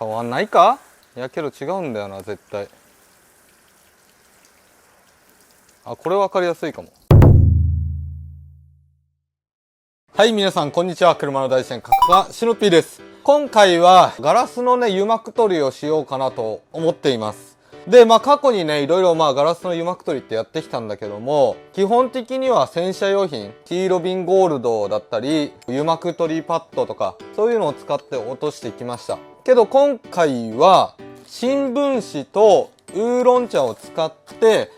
変わんないか。いやけど違うんだよな絶対。あ、これ分かりやすいかも。はい、皆さんこんにちは。車の大自然カッカシノピーです。今回はガラスのね油膜取りをしようかなと思っています。で過去にねいろいろガラスの油膜取りってやってきたんだけども、基本的には洗車用品 T ロビンゴールドだったり油膜取りパッドとかそういうのを使って落としてきました。けど今回は新聞紙とウーロン茶を使って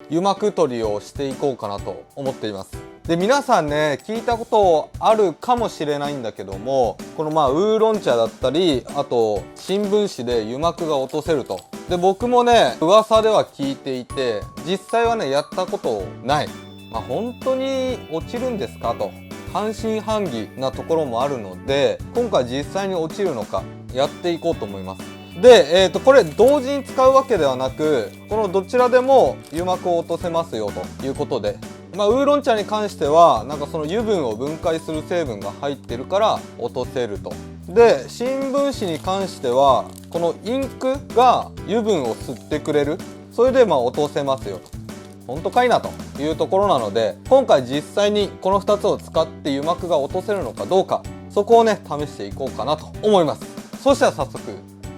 油膜取りをしていこうかなと思っています。で皆さんね聞いたことあるかもしれないんだけども、このウーロン茶だったりあと新聞紙で油膜が落とせると。で僕もね噂では聞いていて、実際はねやったことない。本当に落ちるんですかと半信半疑なところもあるので、今回実際に落ちるのかやっていこうと思います。で、これ同時に使うわけではなく、このどちらでも油膜を落とせますよということで、ウーロン茶に関してはその油分を分解する成分が入ってるから落とせると。で新聞紙に関してはこのインクが油分を吸ってくれる、それで落とせますよと。本当かいなというところなので、今回実際にこの2つを使って油膜が落とせるのかどうか、そこをね試していこうかなと思います。そしたら早速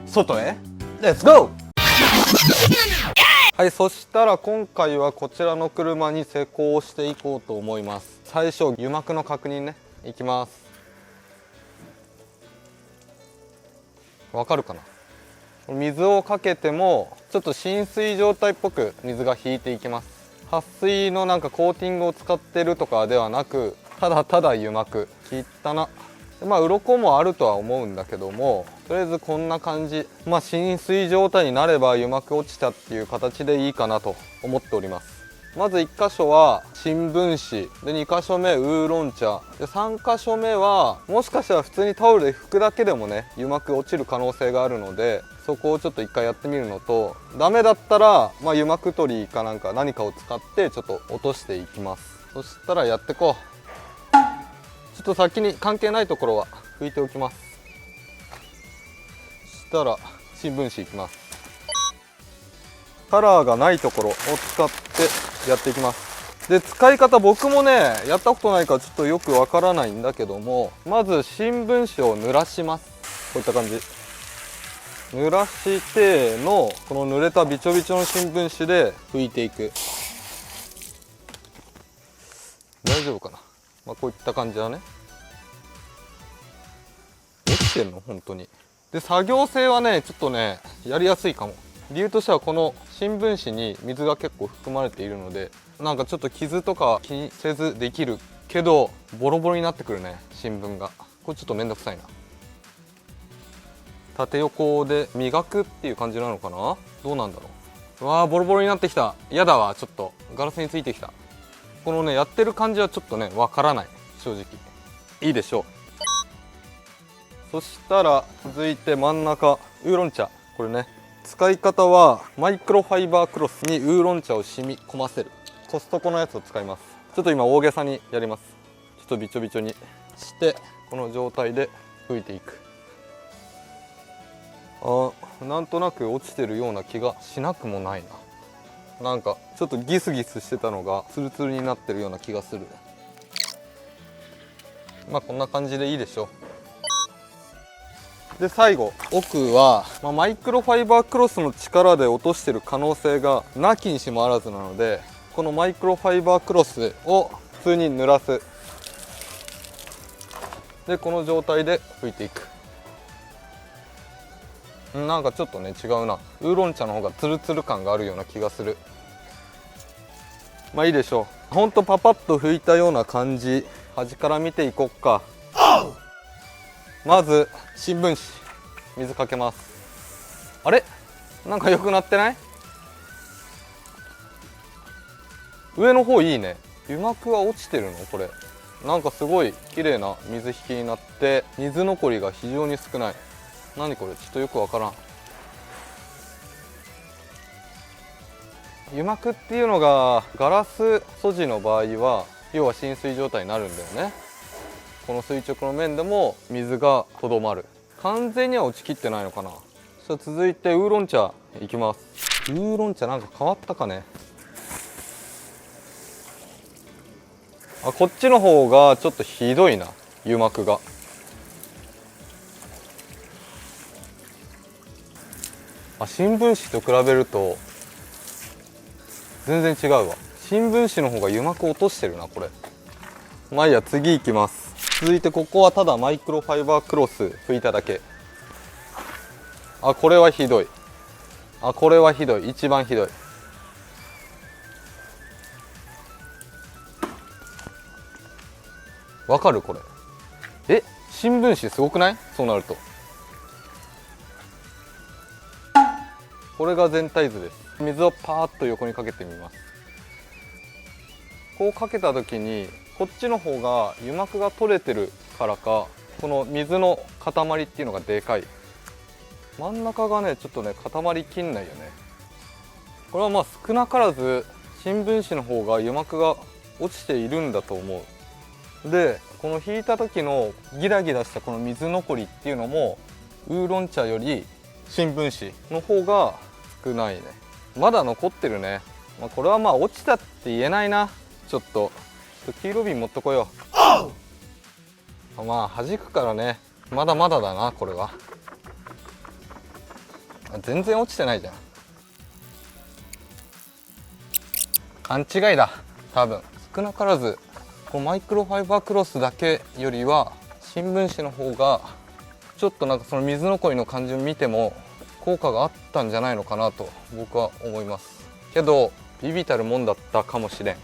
外へレッツゴー。はい、そしたら今回はこちらの車に施工していこうと思います。最初油膜の確認ねいきます。わかるかな。水をかけてもちょっと浸水状態っぽく水が引いていきます。撥水のコーティングを使ってるとかではなく、ただただ油膜切ったな。鱗もあるとは思うんだけども、とりあえずこんな感じ。浸水状態になれば油膜落ちたっていう形でいいかなと思っております。まず1箇所は新聞紙で、2箇所目ウーロン茶で、3箇所目はもしかしたら普通にタオルで拭くだけでもね油膜落ちる可能性があるので、そこをちょっと1回やってみるのと、ダメだったら油膜取りか何かを使ってちょっと落としていきます。そしたらやってこう。ちょっと先に関係ないところは拭いておきます。そしたら新聞紙いきます。カラーがないところを使ってやっていきます。で使い方僕もねやったことないからちょっとよくわからないんだけども、まず新聞紙を濡らします。こういった感じ濡らしてのこの濡れたびちょびちょの新聞紙で拭いていく。大丈夫かな。こういった感じだね。落ちてんの本当に。で作業性はねちょっとねやりやすいかも。理由としてはこの新聞紙に水が結構含まれているので、ちょっと傷とか気にせずできるけど、ボロボロになってくるね新聞が。これちょっとめんどくさいな。縦横で磨くっていう感じなのかな。どうなんだろう。うわーボロボロになってきた。やだわ。ちょっとガラスについてきた。このねやってる感じはちょっとねわからない正直。いいでしょう。そしたら続いて真ん中ウーロン茶。これね使い方はマイクロファイバークロスにウーロン茶を染み込ませるコストコのやつを使います。ちょっと今大げさにやります。ちょっとびちょびちょにしてこの状態で拭いていく。なんとなく落ちてるような気がしなくもないな。ちょっとギスギスしてたのがツルツルになってるような気がする。こんな感じでいいでしょう。で最後奥は、マイクロファイバークロスの力で落としてる可能性がなきにしもあらずなので、このマイクロファイバークロスを普通に濡らす。でこの状態で拭いていく。ちょっとね違うな。ウーロン茶の方がツルツル感があるような気がする。いいでしょう。ほんとパパッと拭いたような感じ。端から見ていこっか。まず新聞紙水かけます。あれ良くなってない？上の方いいね。油膜は落ちてるのこれ。すごい綺麗な水引きになって水残りが非常に少ない。何これちょっとよくわからん。油膜っていうのがガラス素地の場合は要は浸水状態になるんだよね。この垂直の面でも水がとどまる。完全には落ちきってないのかな。さあ続いてウーロン茶いきます。ウーロン茶なんか変わったかね。あ、こっちの方がちょっとひどいな、油膜が。あ、新聞紙と比べると全然違うわ。新聞紙の方が油膜落としてるなこれ。まあいいや、次いきます。続いてここはただマイクロファイバークロス拭いただけ。あ、これはひどい。あ、これはひどい。一番ひどい。わかるこれ。え、新聞紙すごくない？そうなるとこれが全体図です。水をパーッと横にかけてみます。こうかけた時にこっちの方が油膜が取れてるからか、この水の塊っていうのがでかい。真ん中がねちょっとね固まりきんないよね。これはまあ少なからず新聞紙の方が油膜が落ちているんだと思う。でこの引いた時のギラギラしたこの水残りっていうのもウーロン茶より新聞紙の方が少ないね。まだ残ってるね。まあ、これはまあ落ちたって言えないな。ちょっと黄色瓶持ってこよう。まあ弾くからね、まだまだだなこれは。全然落ちてないじゃん。勘違いだ多分。少なからずこのマイクロファイバークロスだけよりは新聞紙の方がちょっとなんかその水残りの感じを見ても効果があったんじゃないのかなと僕は思いますけど、微々たるもんだったかもしれん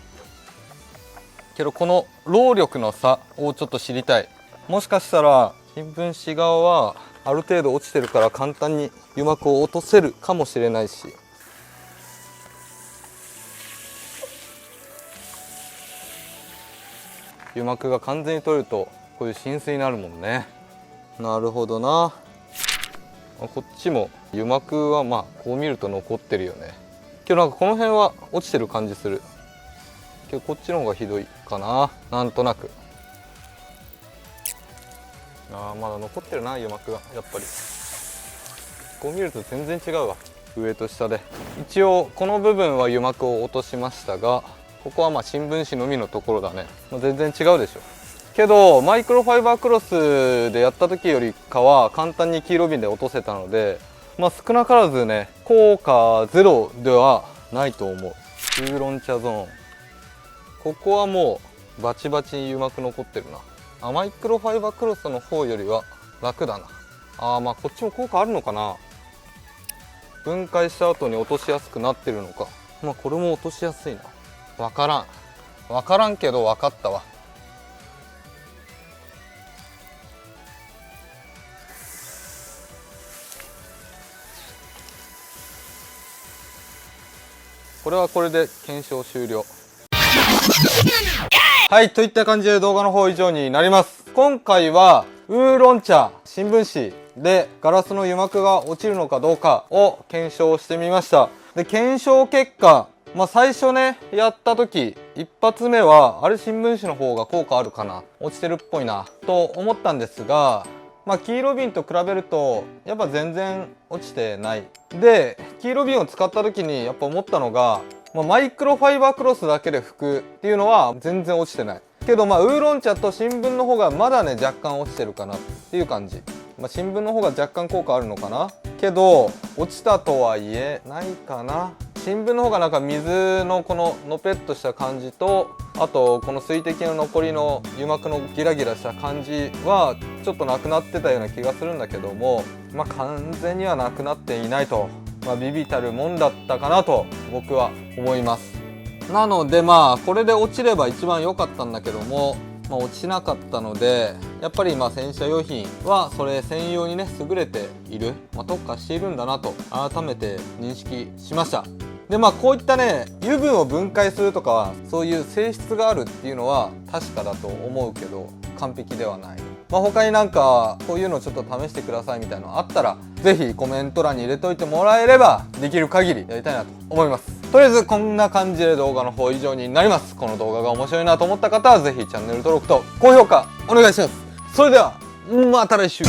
けど、この労力の差をちょっと知りたい。もしかしたら新聞紙側はある程度落ちてるから簡単に油膜を落とせるかもしれないし、油膜が完全に取れるとこういう浸水になるもんね。なるほどな。こっちも油膜はまあこう見ると残ってるよね。けどなんかこの辺は落ちてる感じするけど、こっちの方がひどいかな、なんとなく。あーまだ残ってるな油膜が。やっぱりこう見ると全然違うわ、上と下で。一応この部分は油膜を落としましたが、ここはまあ新聞紙のみのところだね。全然違うでしょ。けどマイクロファイバークロスでやった時よりかは簡単に黄色瓶で落とせたので、まあ少なからずね効果ゼロではないと思う。ウーロン茶ゾーン、ここはもうバチバチに油膜残ってるな。マイクロファイバークロスの方よりは楽だな。まあこっちも効果あるのかな。分解した後に落としやすくなってるのか。まあこれも落としやすいな。分からんけど分かったわ。これはこれで検証終了。はい、といった感じで動画の方以上になります。今回はウーロン茶、新聞紙でガラスの油膜が落ちるのかどうかを検証してみました。で、検証結果、最初ねやった時一発目はあれ新聞紙の方が効果あるかな、落ちてるっぽいなと思ったんですが、黄色瓶と比べるとやっぱ全然落ちてない。で黄色瓶を使った時にやっぱ思ったのが、マイクロファイバークロスだけで拭くっていうのは全然落ちてないけど、ウーロン茶と新聞の方がまだね若干落ちてるかなっていう感じ。新聞の方が若干効果あるのかなけど落ちたとはいえないかな。新聞の方がなんか水のこののぺっとした感じと、あとこの水滴の残りの油膜のギラギラした感じはちょっとなくなってたような気がするんだけども、完全にはなくなっていないと、微々たるもんだったかなと僕は思います。なのでこれで落ちれば一番良かったんだけども、落ちなかったので、やっぱり洗車用品はそれ専用にね優れている、特化しているんだなと改めて認識しました。でこういったね油分を分解するとかそういう性質があるっていうのは確かだと思うけど完璧ではない。他になんかこういうのちょっと試してくださいみたいなのあったら是非コメント欄に入れといてもらえればできる限りやりたいなと思います。とりあえずこんな感じで動画の方以上になります。この動画が面白いなと思った方は是非チャンネル登録と高評価お願いします。それではまた来週。